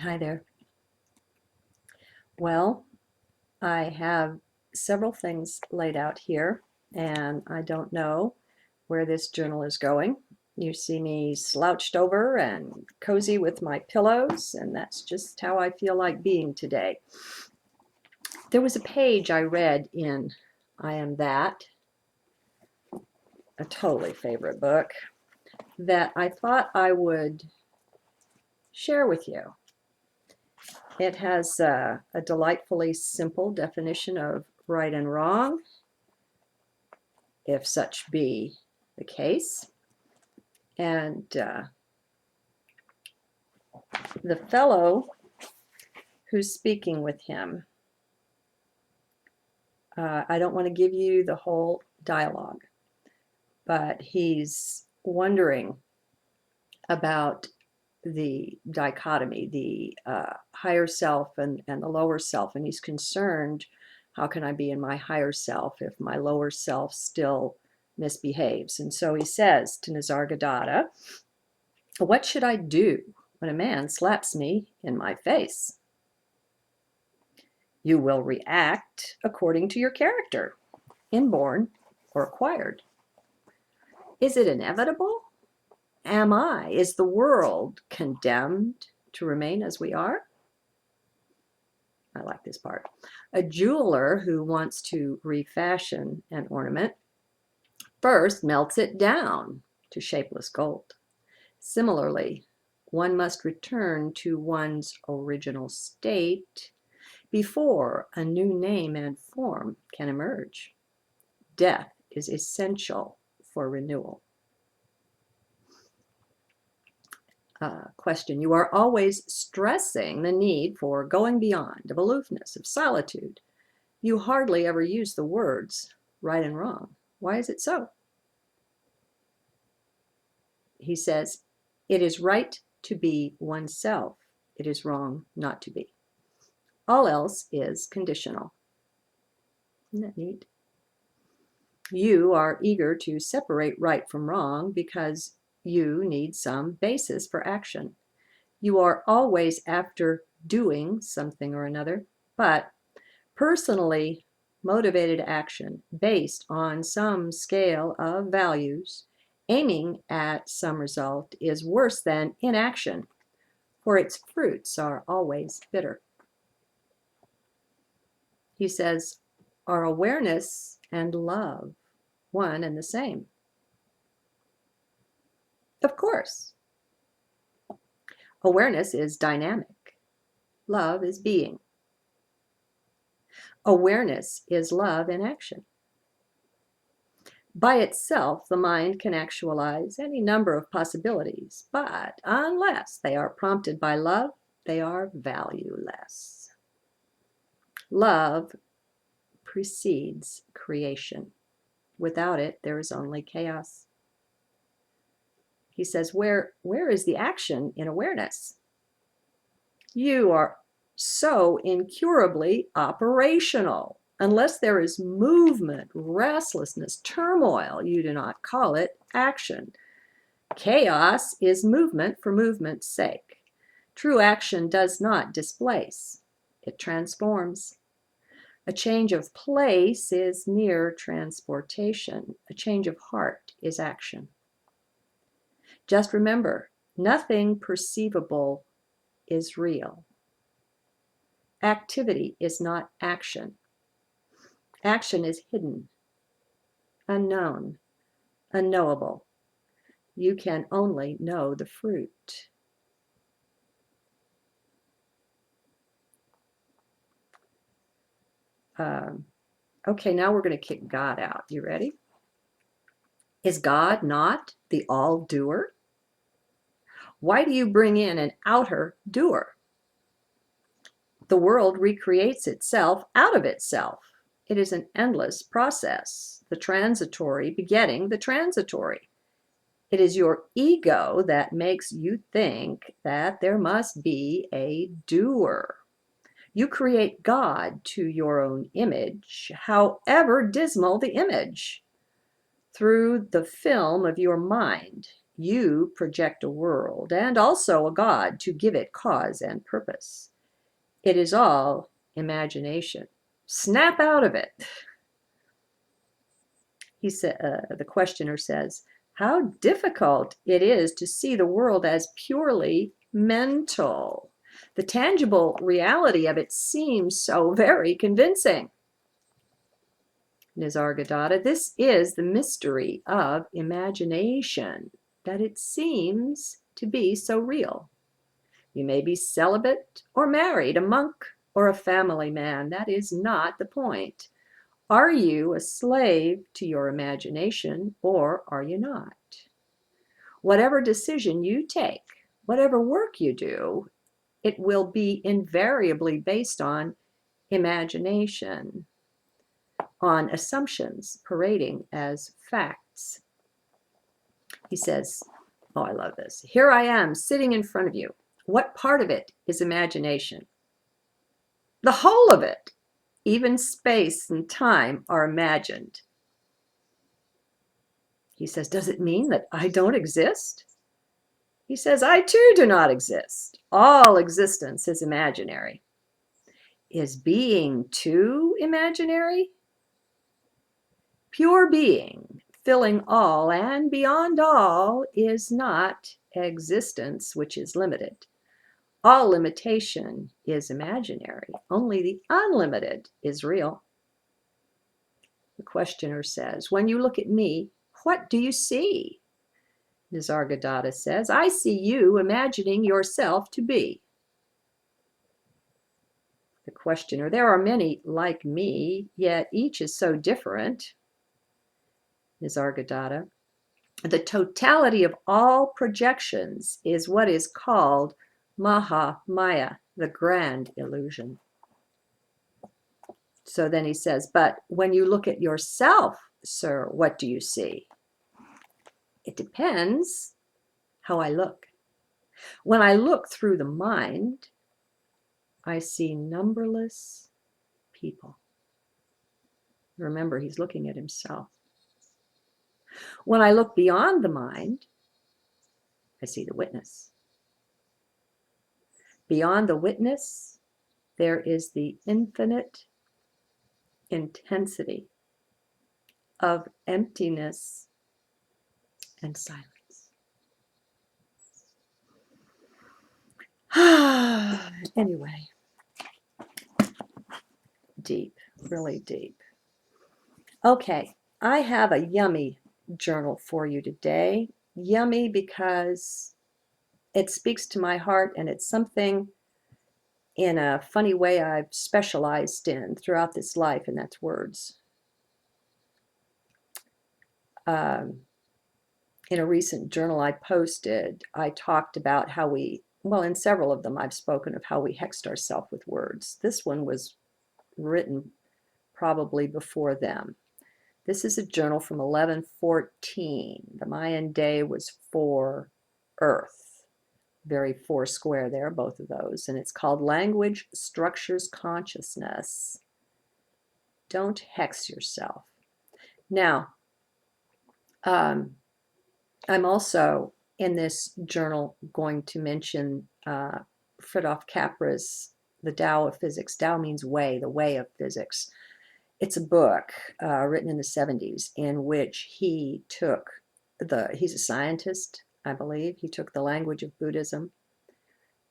Hi there. Well, I have several things laid out here, and I don't know where this journal is going. You see me slouched over and cozy with my pillows, and that's just how I feel like being today. There was a page I read in I Am That, a totally favorite book, that I thought I would share with you. It has a delightfully simple definition of right and wrong, if such be the case. And the fellow who's speaking with him, I don't want to give you the whole dialogue, but he's wondering about the dichotomy, the higher self and the lower self. And he's concerned, how can I be in my higher self if my lower self still misbehaves? And so he says to Nisargadatta, what should I do when a man slaps me in my face? You will react according to your character, inborn or acquired. Is it inevitable? Am I? Is the world condemned to remain as we are? I like this part. A jeweler who wants to refashion an ornament first melts it down to shapeless gold. Similarly, one must return to one's original state before a new name and form can emerge. Death is essential for renewal. Question. You are always stressing the need for going beyond, of aloofness, of solitude. You hardly ever use the words right and wrong. Why is it so? He says, it is right to be oneself. It is wrong not to be. All else is conditional. Isn't that neat? You are eager to separate right from wrong because you need some basis for action. You are always after doing something or another, but personally motivated action based on some scale of values, aiming at some result, is worse than inaction, for its fruits are always bitter. He says, are awareness and love one and the same? Of course. Awareness is dynamic. Love is being. Awareness is love in action. By itself, the mind can actualize any number of possibilities, but unless they are prompted by love, they are valueless. Love precedes creation. Without it, there is only chaos. He says, where is the action in awareness? You are so incurably operational. Unless there is movement, restlessness, turmoil, you do not call it action. Chaos is movement for movement's sake. True action does not displace, it transforms. A change of place is mere transportation. A change of heart is action. Just remember, nothing perceivable is real. Activity is not action. Action is hidden, unknown, unknowable. You can only know the fruit. Okay, now we're going to kick God out. You ready? Is God not the all-doer? Why do you bring in an outer doer? The world recreates itself out of itself. It is an endless process, the transitory begetting the transitory. It is your ego that makes you think that there must be a doer. You create God to your own image, however dismal the image, through the film of your mind. You project a world and also a God to give it cause and purpose. It is all imagination. Snap out of it. The questioner says, how difficult it is to see the world as purely mental. The tangible reality of it seems so very convincing. Nisargadatta, this is the mystery of imagination, that it seems to be so real. You may be celibate or married, a monk or a family man. That is not the point. Are you a slave to your imagination or are you not? Whatever decision you take, whatever work you do, it will be invariably based on imagination, on assumptions parading as facts. He says, oh, I love this. Here I am sitting in front of you. What part of it is imagination? The whole of it. Even space and time are imagined. He says, does it mean that I don't exist? He says, I too do not exist. All existence is imaginary. Is being too imaginary? Pure being, filling all and beyond all, is not existence, which is limited. All limitation is imaginary. Only the unlimited is real. The questioner says, when you look at me, what do you see? Nisargadatta says, I see you imagining yourself to be. The questioner, there are many like me, yet each is so different. Nisargadatta, the totality of all projections is what is called Maha Maya, the grand illusion. So then he says, but when you look at yourself, sir, what do you see? It depends how I look. When I look through the mind, I see numberless people. Remember, he's looking at himself. When I look beyond the mind, I see the witness. Beyond the witness, there is the infinite intensity of emptiness and silence. Anyway, deep, really deep. Okay, I have a yummy journal for you today. Yummy because it speaks to my heart and it's something in a funny way I've specialized in throughout this life, and that's words. In a recent journal I posted, I talked about how well, in several of them, I've spoken of how we hexed ourselves with words. This one was written probably before them. This is a journal from 1114. The Mayan day was for Earth. Very four square there, both of those. And it's called Language Structures Consciousness. Don't hex yourself. Now, I'm also in this journal going to mention Fritjof Capra's The Tao of Physics. Tao means way, the way of physics. It's a book written in the 70s in which he took he's a scientist, I believe. He took the language of Buddhism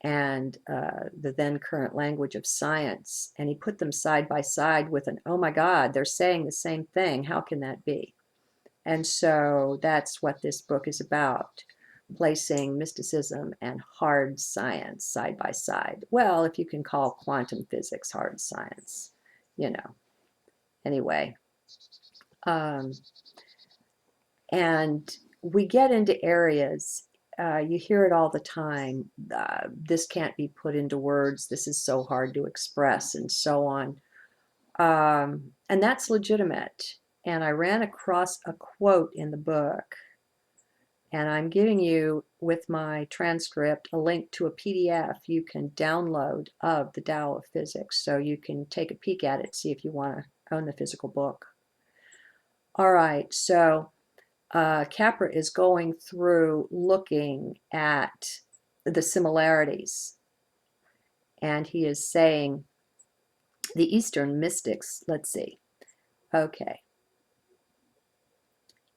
and the then current language of science, and he put them side by side with an, oh my God, they're saying the same thing. How can that be? And so that's what this book is about, placing mysticism and hard science side by side. Well, if you can call quantum physics hard science, you know. Anyway, and we get into areas, you hear it all the time, this can't be put into words, this is so hard to express, and so on. And that's legitimate. And I ran across a quote in the book, and I'm giving you, with my transcript, a link to a PDF you can download of the Tao of Physics, so you can take a peek at it, see if you want to own the physical book. All right, so Capra is going through looking at the similarities, and he is saying the Eastern mystics, let's see. Okay.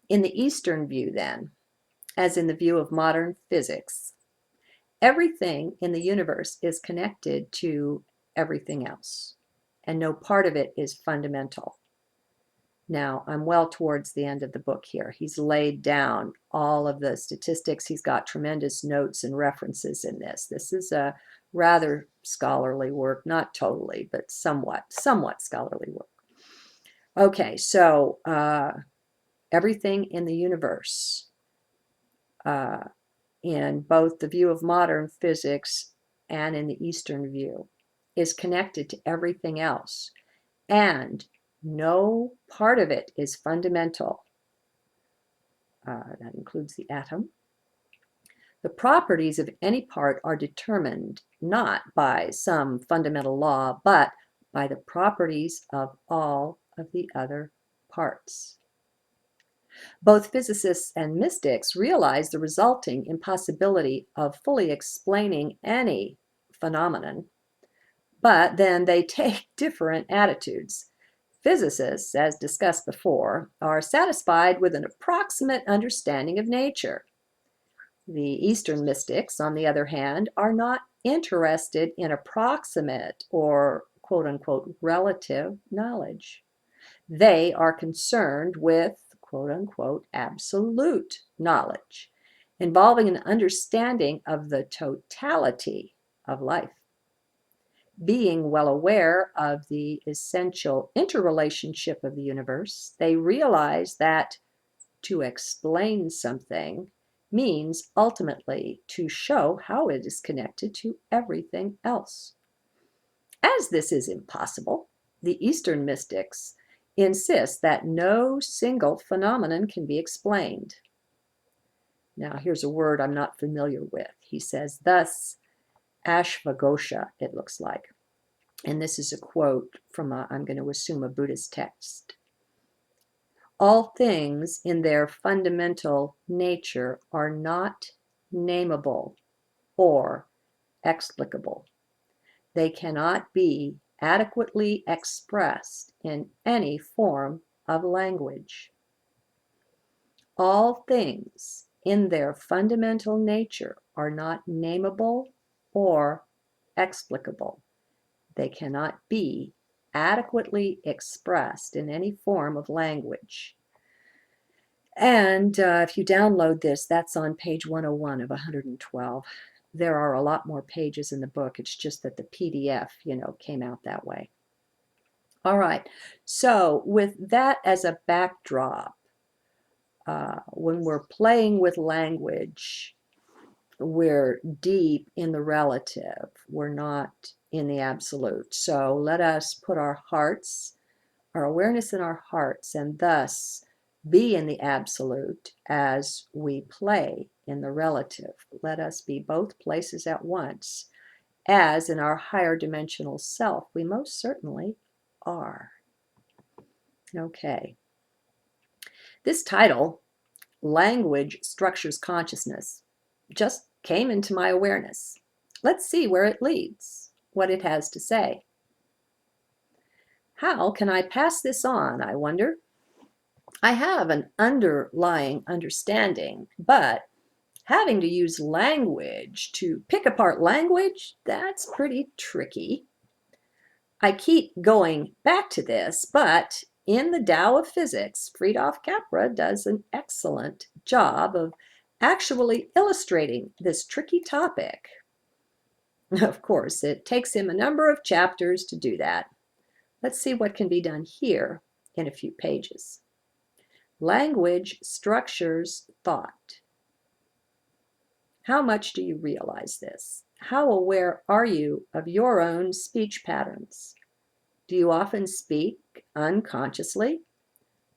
In the Eastern view, then, as in the view of modern physics, everything in the universe is connected to everything else, and no part of it is fundamental. Now, I'm well towards the end of the book here. He's laid down all of the statistics. He's got tremendous notes and references in this. This is a rather scholarly work, not totally, but somewhat scholarly work. Okay, so everything in the universe, in both the view of modern physics and in the Eastern view, is connected to everything else, and no part of it is fundamental. That includes the atom. The properties of any part are determined not by some fundamental law, but by the properties of all of the other parts. Both physicists and mystics realize the resulting impossibility of fully explaining any phenomenon, but then they take different attitudes. Physicists, as discussed before, are satisfied with an approximate understanding of nature. The Eastern mystics, on the other hand, are not interested in approximate or quote-unquote relative knowledge. They are concerned with quote-unquote absolute knowledge, involving an understanding of the totality of life. Being well aware of the essential interrelationship of the universe, they realize that to explain something means ultimately to show how it is connected to everything else. As this is impossible, the Eastern mystics insist that no single phenomenon can be explained. Now, here's a word I'm not familiar with. He says, thus, Ashvagosha, it looks like. And this is a quote from, I'm going to assume, a Buddhist text. All things in their fundamental nature are not nameable or explicable. They cannot be adequately expressed in any form of language. All things in their fundamental nature are not nameable or explicable. They cannot be adequately expressed in any form of language. And if you download this, that's on page 101 of 112. There are a lot more pages in the book. It's just that the PDF, came out that way. All right. So with that as a backdrop, when we're playing with language, we're deep in the relative. We're not in the absolute. So let us put our awareness in our hearts, and thus be in the absolute as we play in the relative. Let us be both places at once, as in our higher dimensional self we most certainly are. Okay. This title, Language Structures Consciousness, just came into my awareness. Let's see where it leads, what it has to say. How can I pass this on, I wonder? I have an underlying understanding, but having to use language to pick apart language, that's pretty tricky. I keep going back to this, but in the Tao of Physics, Fritjof Capra does an excellent job of actually illustrating this tricky topic. Of course, it takes him a number of chapters to do that. Let's see what can be done here in a few pages. Language structures thought. How much do you realize this? How aware are you of your own speech patterns? Do you often speak unconsciously,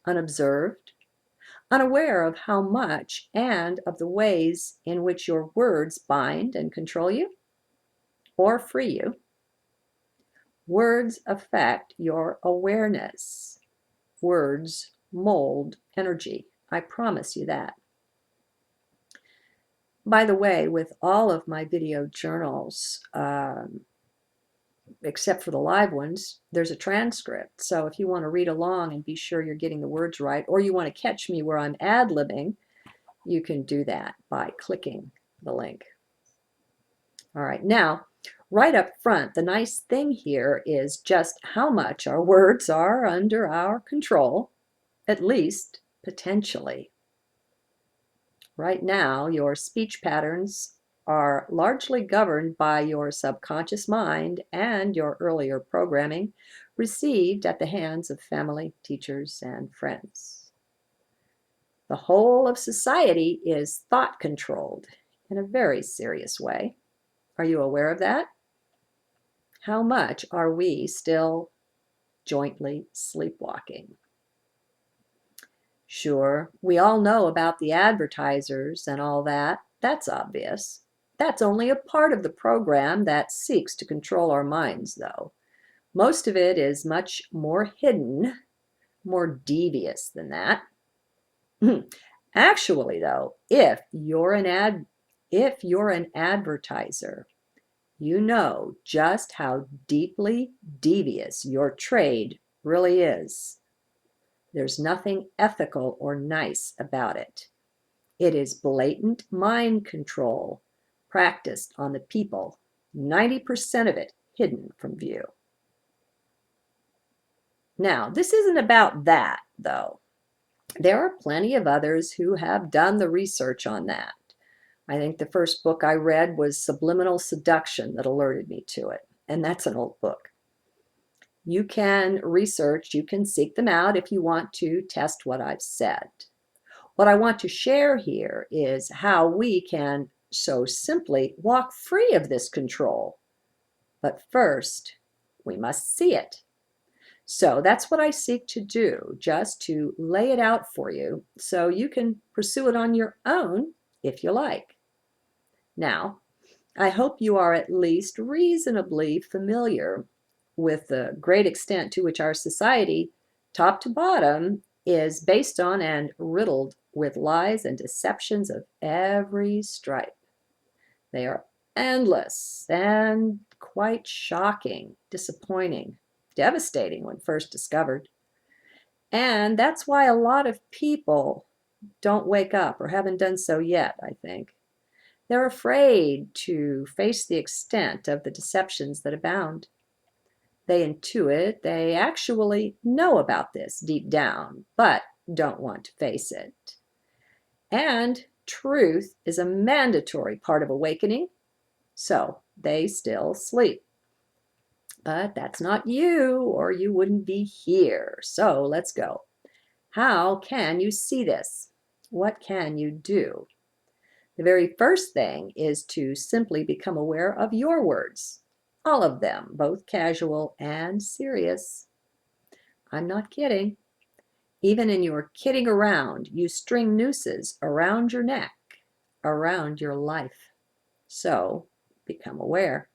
unobserved, unaware of how much and of the ways in which your words bind and control you or free you? Words affect your awareness. Words mold energy. I promise you that. By the way, with all of my video journals, except for the live ones, there's a transcript. So if you want to read along and be sure you're getting the words right, or you want to catch me where I'm ad-libbing, you can do that by clicking the link. All right, now, right up front, the nice thing here is just how much our words are under our control, at least potentially. Right now, your speech patterns are largely governed by your subconscious mind and your earlier programming received at the hands of family, teachers, and friends. The whole of society is thought controlled in a very serious way. Are you aware of that? How much are we still jointly sleepwalking? Sure, we all know about the advertisers and all that. That's obvious. That's only a part of the program that seeks to control our minds, though. Most of it is much more hidden, more devious than that. Actually, though, if you're an advertiser, you know just how deeply devious your trade really is. There's nothing ethical or nice about it. It is blatant mind control practiced on the people, 90% of it hidden from view. Now, this isn't about that, though. There are plenty of others who have done the research on that. I think the first book I read was Subliminal Seduction that alerted me to it, and that's an old book. You can research, you can seek them out if you want to test what I've said. What I want to share here is how we can so simply walk free of this control. But first, we must see it. So that's what I seek to do, just to lay it out for you so you can pursue it on your own if you like. Now, I hope you are at least reasonably familiar with the great extent to which our society, top to bottom, is based on and riddled with lies and deceptions of every stripe. They are endless and quite shocking, disappointing, devastating when first discovered. And that's why a lot of people don't wake up or haven't done so yet, I think. They're afraid to face the extent of the deceptions that abound. They intuit, they actually know about this deep down, but don't want to face it. And truth is a mandatory part of awakening, so they still sleep. But that's not you, or you wouldn't be here. So let's go. How can you see this? What can you do? The very first thing is to simply become aware of your words. All of them, both casual and serious. I'm not kidding. Even in your kidding around, you string nooses around your neck, around your life. So become aware.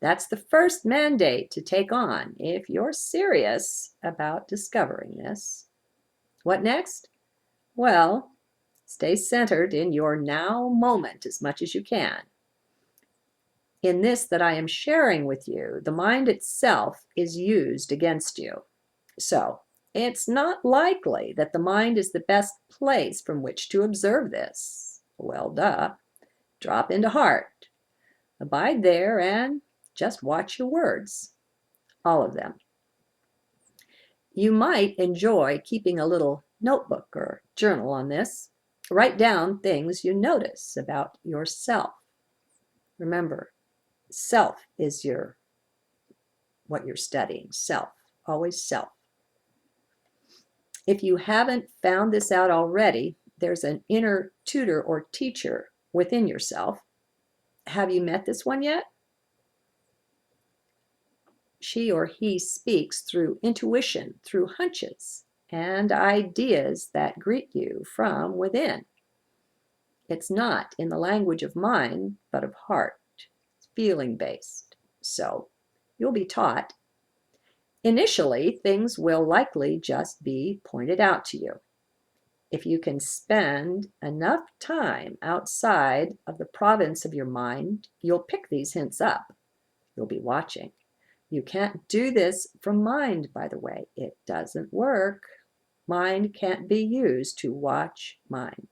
That's the first mandate to take on if you're serious about discovering this. What next? Well, stay centered in your now moment as much as you can. In this that I am sharing with you, the mind itself is used against you. So it's not likely that the mind is the best place from which to observe this. Well, duh. Drop into heart. Abide there and just watch your words. All of them. You might enjoy keeping a little notebook or journal on this. Write down things you notice about yourself. Remember, self is what you're studying. Self. Always self. If you haven't found this out already, there's an inner tutor or teacher within yourself. Have you met this one yet? She or he speaks through intuition, through hunches, and ideas that greet you from within. It's not in the language of mind, but of heart. It's feeling-based. So you'll be taught. Initially, things will likely just be pointed out to you. If you can spend enough time outside of the province of your mind, you'll pick these hints up. You'll be watching. You can't do this from mind, by the way. It doesn't work. Mind can't be used to watch mind.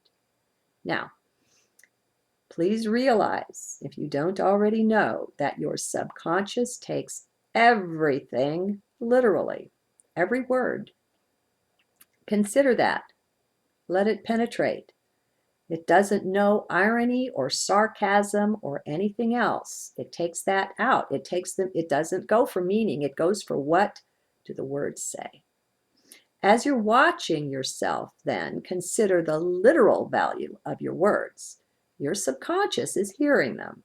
Now, please realize, if you don't already know, that your subconscious takes everything literally, every word. Consider that. Let it penetrate. It doesn't know irony or sarcasm or anything else. It takes that out. It doesn't go for meaning. It goes for what do the words say. As you're watching yourself, then consider the literal value of your words. Your subconscious is hearing them.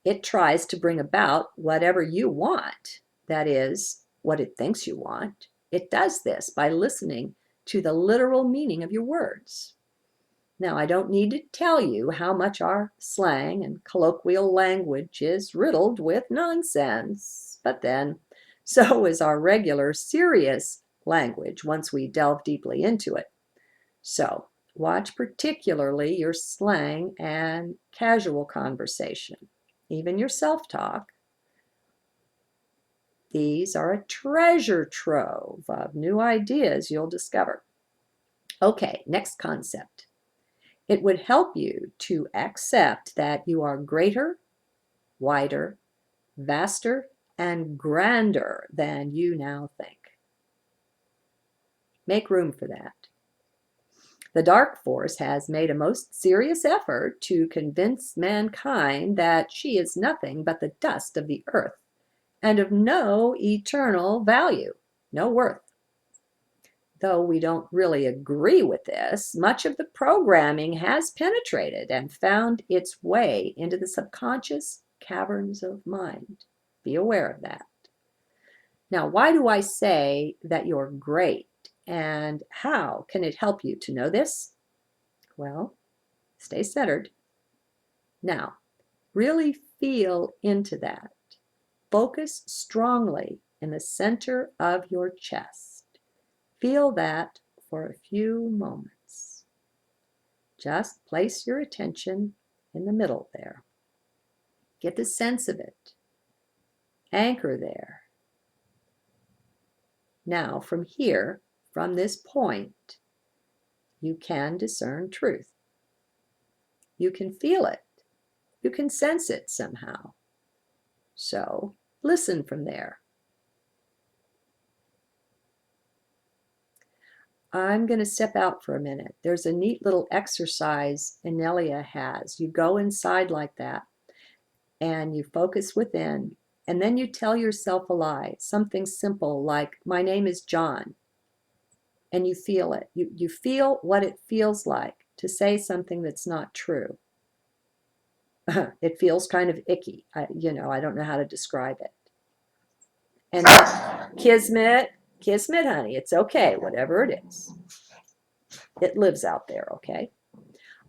It tries to bring about whatever you want, that is, what it thinks you want. It does this by listening to the literal meaning of your words. Now, I don't need to tell you how much our slang and colloquial language is riddled with nonsense, but then so is our regular serious language once we delve deeply into it. So, watch particularly your slang and casual conversation, even your self-talk. These are a treasure trove of new ideas you'll discover. Okay, next concept. It would help you to accept that you are greater, wider, vaster, and grander than you now think. Make room for that. The dark force has made a most serious effort to convince mankind that she is nothing but the dust of the earth and of no eternal value, no worth. Though we don't really agree with this, much of the programming has penetrated and found its way into the subconscious caverns of mind. Be aware of that. Now, why do I say that you're great? And how can it help you to know this? Well, stay centered. Now, really feel into that. Focus strongly in the center of your chest. Feel that for a few moments. Just place your attention in the middle there. Get the sense of it. Anchor there. Now, from here, from this point, you can discern truth. You can feel it. You can sense it somehow. So, listen from there. I'm going to step out for a minute. There's a neat little exercise Anelia has. You go inside like that and you focus within, and then you tell yourself a lie, something simple like, my name is John, and you feel it. You feel what it feels like to say something that's not true. It feels kind of icky. I don't know how to describe it. And Kismet, honey, it's okay, whatever it is. It lives out there, okay?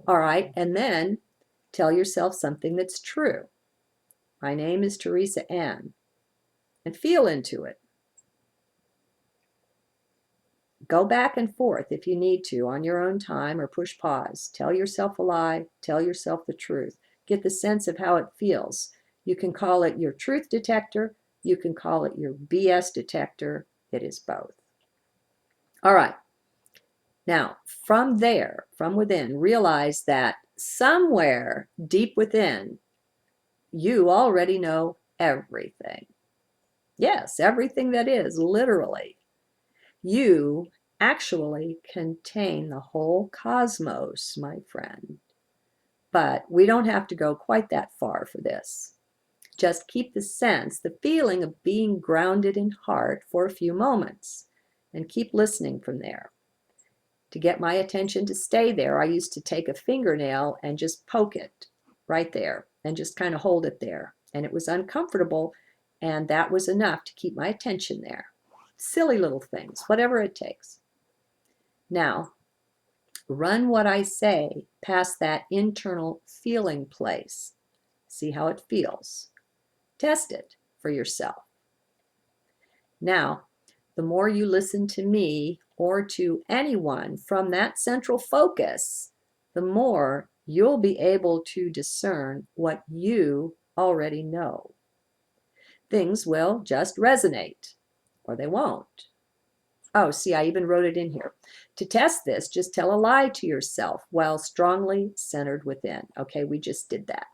All right, and then tell yourself something that's true. My name is Teresa Ann, and feel into it. Go back and forth if you need to on your own time, or push pause. Tell yourself a lie, tell yourself the truth. Get the sense of how it feels. You can call it your truth detector, you can call it your BS detector. It is both. All right. Now, from there, from within, realize that somewhere deep within, you already know everything. Yes, everything that is, literally. You actually contain the whole cosmos, my friend. But we don't have to go quite that far for this. Just keep the sense, the feeling of being grounded in heart for a few moments, and keep listening from there. To get my attention to stay there, I used to take a fingernail and just poke it right there and just kind of hold it there. And it was uncomfortable, and that was enough to keep my attention there. Silly little things, whatever it takes. Now, run what I say past that internal feeling place. See how it feels. Test it for yourself. Now, The more you listen to me or to anyone from that central focus, the more you'll be able to discern what you already know. Things will just resonate, or they won't. Oh, see, I even wrote it in here. To test this, just tell a lie to yourself while strongly centered within. Okay, we just did that.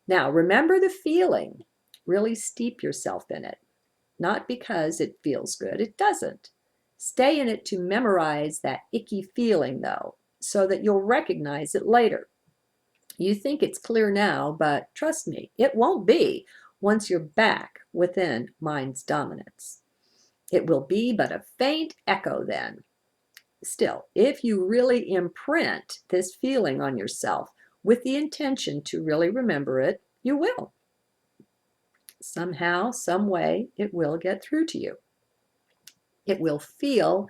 Now, remember the feeling. Really steep yourself in it. Not because it feels good, it doesn't. Stay in it to memorize that icky feeling, though, so that you'll recognize it later. You think it's clear now, but trust me, it won't be once you're back within mind's dominance. It will be but a faint echo then. Still, if you really imprint this feeling on yourself with the intention to really remember it, you will. Somehow, some way, it will get through to you. It will feel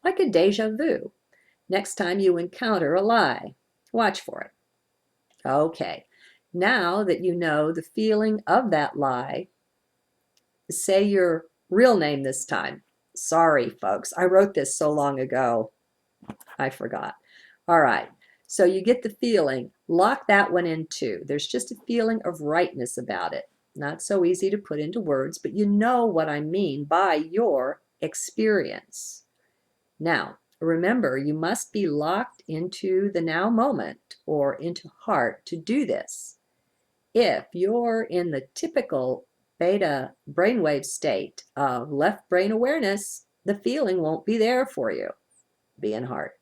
like a deja vu next time you encounter a lie. Watch for it. Okay, now that you know the feeling of that lie, say your real name this time. Sorry, folks, I wrote this so long ago, I forgot. All right, so you get the feeling. Lock that one in too. There's just a feeling of rightness about it. Not so easy to put into words, but you know what I mean by your experience. Now, remember, you must be locked into the now moment or into heart to do this. If you're in the typical beta brainwave state of left brain awareness, the feeling won't be there for you. Be in heart.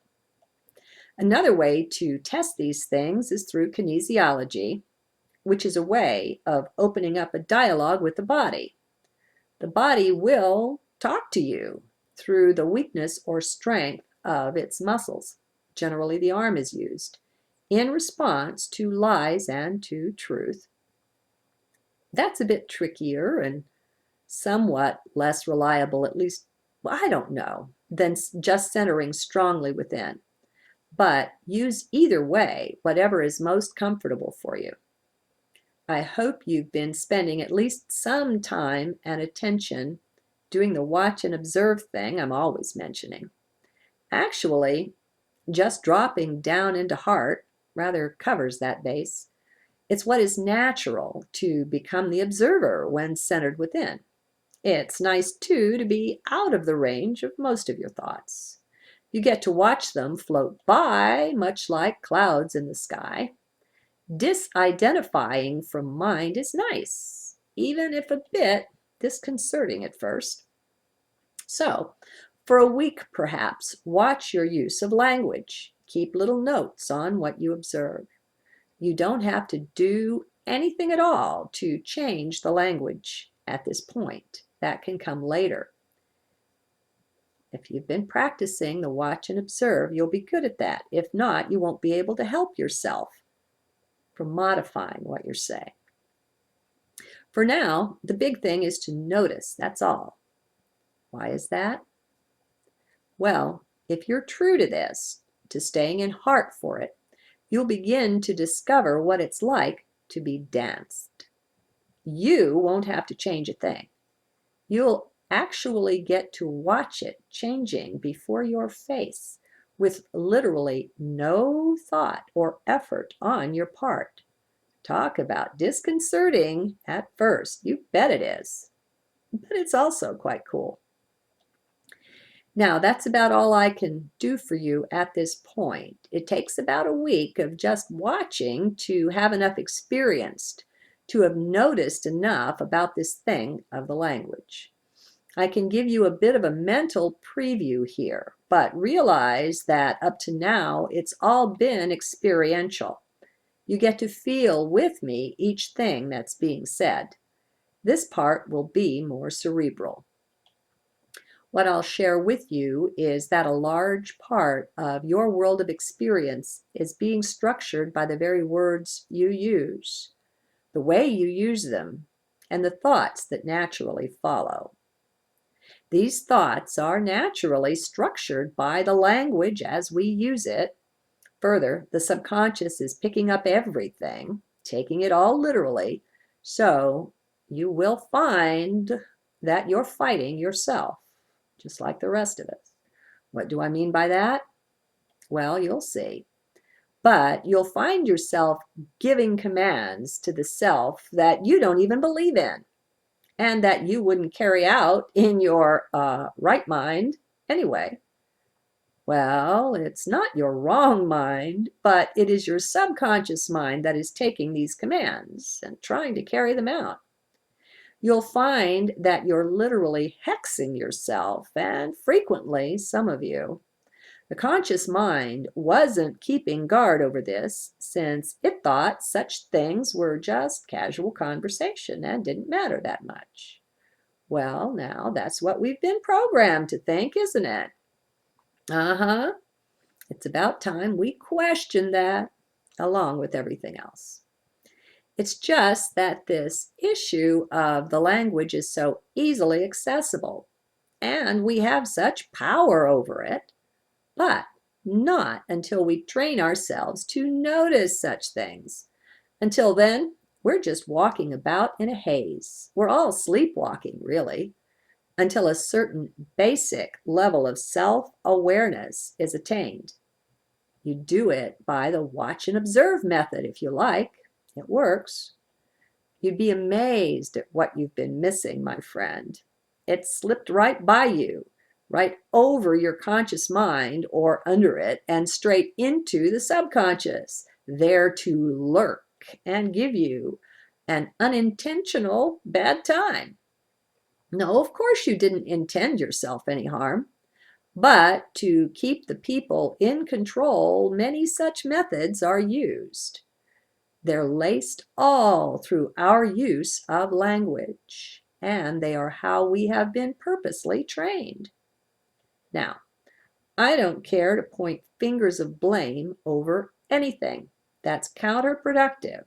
Another way to test these things is through kinesiology, which is a way of opening up a dialogue with the body. The body will talk to you through the weakness or strength of its muscles. Generally, the arm is used in response to lies and to truth. That's a bit trickier and somewhat less reliable, at least, I don't know, than just centering strongly within. But use either way, whatever is most comfortable for you. I hope you've been spending at least some time and attention doing the watch and observe thing I'm always mentioning. Actually, just dropping down into heart rather covers that base. It's what is natural to become the observer when centered within. It's nice, too, to be out of the range of most of your thoughts. You get to watch them float by, much like clouds in the sky. Disidentifying from mind is nice, even if a bit disconcerting at first. So, for a week perhaps, watch your use of language. Keep little notes on what you observe. You don't have to do anything at all to change the language at this point. That can come later. If you've been practicing the watch and observe, you'll be good at that. If not, you won't be able to help yourself from modifying what you're saying. For now, the big thing is to notice, that's all. Why is that? Well, if you're true to this, to staying in heart for it, you'll begin to discover what it's like to be danced. You won't have to change a thing. You'll actually get to watch it changing before your face with literally no thought or effort on your part. Talk about disconcerting at first. You bet it is. But it's also quite cool. Now, that's about all I can do for you at this point. It takes about a week of just watching to have enough experience to have noticed enough about this thing of the language. I can give you a bit of a mental preview here, but realize that up to now, it's all been experiential. You get to feel with me each thing that's being said. This part will be more cerebral. What I'll share with you is that a large part of your world of experience is being structured by the very words you use, the way you use them, and the thoughts that naturally follow. These thoughts are naturally structured by the language as we use it. Further, the subconscious is picking up everything, taking it all literally, so you will find that you're fighting yourself. just like the rest of us. What do I mean by that? Well, you'll see. But you'll find yourself giving commands to the self that you don't even believe in and that you wouldn't carry out in your right mind anyway. Well, it's not your wrong mind, but it is your subconscious mind that is taking these commands and trying to carry them out. You'll find that you're literally hexing yourself, and frequently, some of you. The conscious mind wasn't keeping guard over this, since it thought such things were just casual conversation and didn't matter that much. Well, now that's what we've been programmed to think, isn't it? Uh-huh. It's about time we question that, along with everything else. It's just that this issue of the language is so easily accessible, and we have such power over it, but not until we train ourselves to notice such things. Until then, we're just walking about in a haze. We're all sleepwalking, really, until a certain basic level of self-awareness is attained. You do it by the watch and observe method, if you like. It works. You'd be amazed at what you've been missing, my friend. It slipped right by you, right over your conscious mind or under it, and straight into the subconscious, there to lurk and give you an unintentional bad time. No, of course you didn't intend yourself any harm. But to keep the people in control, many such methods are used. They're laced all through our use of language, and they are how we have been purposely trained. Now, I don't care to point fingers of blame over anything. That's counterproductive.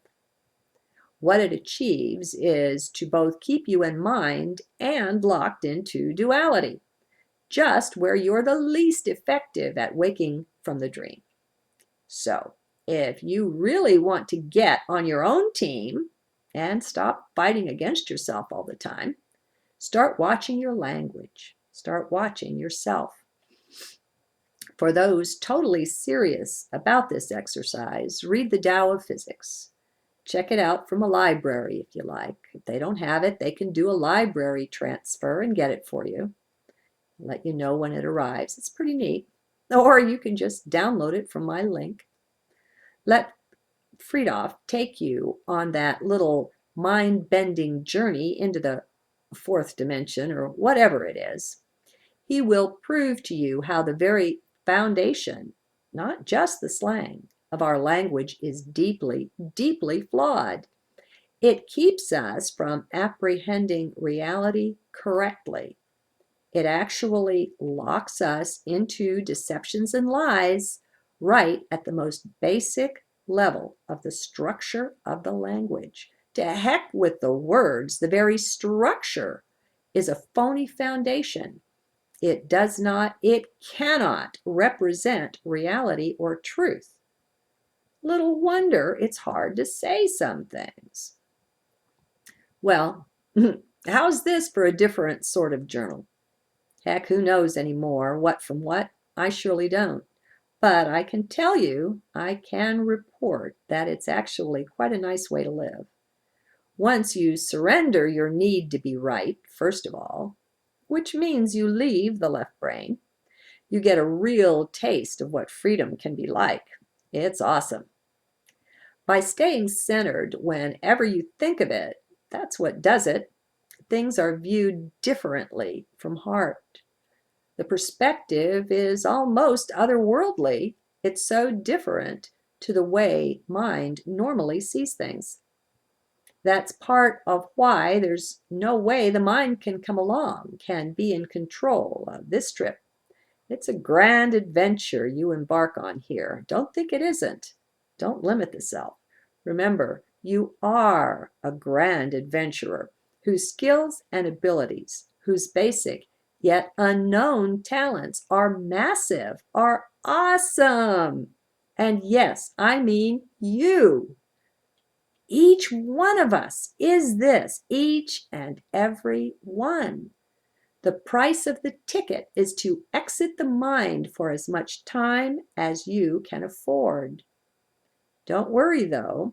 What it achieves is to both keep you in mind and locked into duality, just where you're the least effective at waking from the dream. So, if you really want to get on your own team and stop fighting against yourself all the time, start watching your language. Start watching yourself. For those totally serious about this exercise, read the Tao of Physics. Check it out from a library if you like. If they don't have it, they can do a library transfer and get it for you. Let you know when it arrives. It's pretty neat. Or you can just download it from my link. Let Fritjof take you on that little mind-bending journey into the fourth dimension, or whatever it is. He will prove to you how the very foundation, not just the slang, of our language is deeply, deeply flawed. It keeps us from apprehending reality correctly. It actually locks us into deceptions and lies right at the most basic level of the structure of the language. To heck with the words, the very structure is a phony foundation. It cannot represent reality or truth. Little wonder it's hard to say some things. Well, how's this for a different sort of journal? Heck, who knows anymore what from what? I surely don't. But I can tell you, I can report that it's actually quite a nice way to live. Once you surrender your need to be right, first of all, which means you leave the left brain, you get a real taste of what freedom can be like. It's awesome. By staying centered whenever you think of it, that's what does it. Things are viewed differently from heart. The perspective is almost otherworldly. It's so different to the way mind normally sees things. That's part of why there's no way the mind can come along, can be in control of this trip. It's a grand adventure you embark on here. Don't think it isn't. Don't limit the self. Remember, you are a grand adventurer whose skills and abilities, whose basic yet unknown talents are massive, are awesome. And yes, I mean you. Each one of us is this, each and every one. The price of the ticket is to exit the mind for as much time as you can afford. Don't worry, though.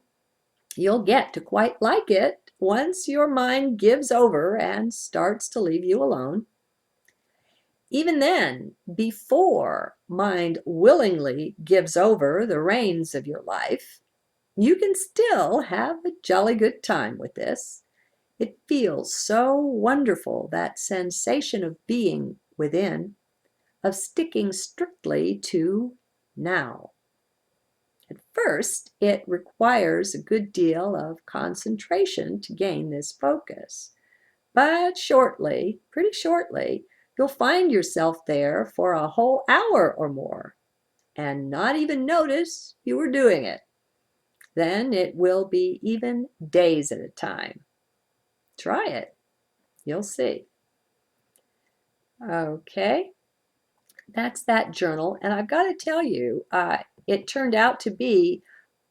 You'll get to quite like it once your mind gives over and starts to leave you alone. Even then, before mind willingly gives over the reins of your life, you can still have a jolly good time with this. It feels so wonderful, that sensation of being within, of sticking strictly to now. At first, it requires a good deal of concentration to gain this focus. But shortly, pretty shortly, you'll find yourself there for a whole hour or more and not even notice you were doing it. Then it will be even days at a time. Try it. You'll see. Okay, that's that journal. And I've got to tell you, it turned out to be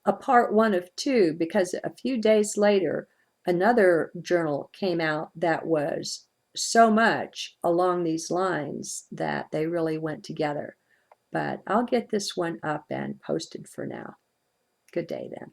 a part one of two, because a few days later, another journal came out that was so much along these lines that they really went together. But I'll get this one up and posted for now. Good day then.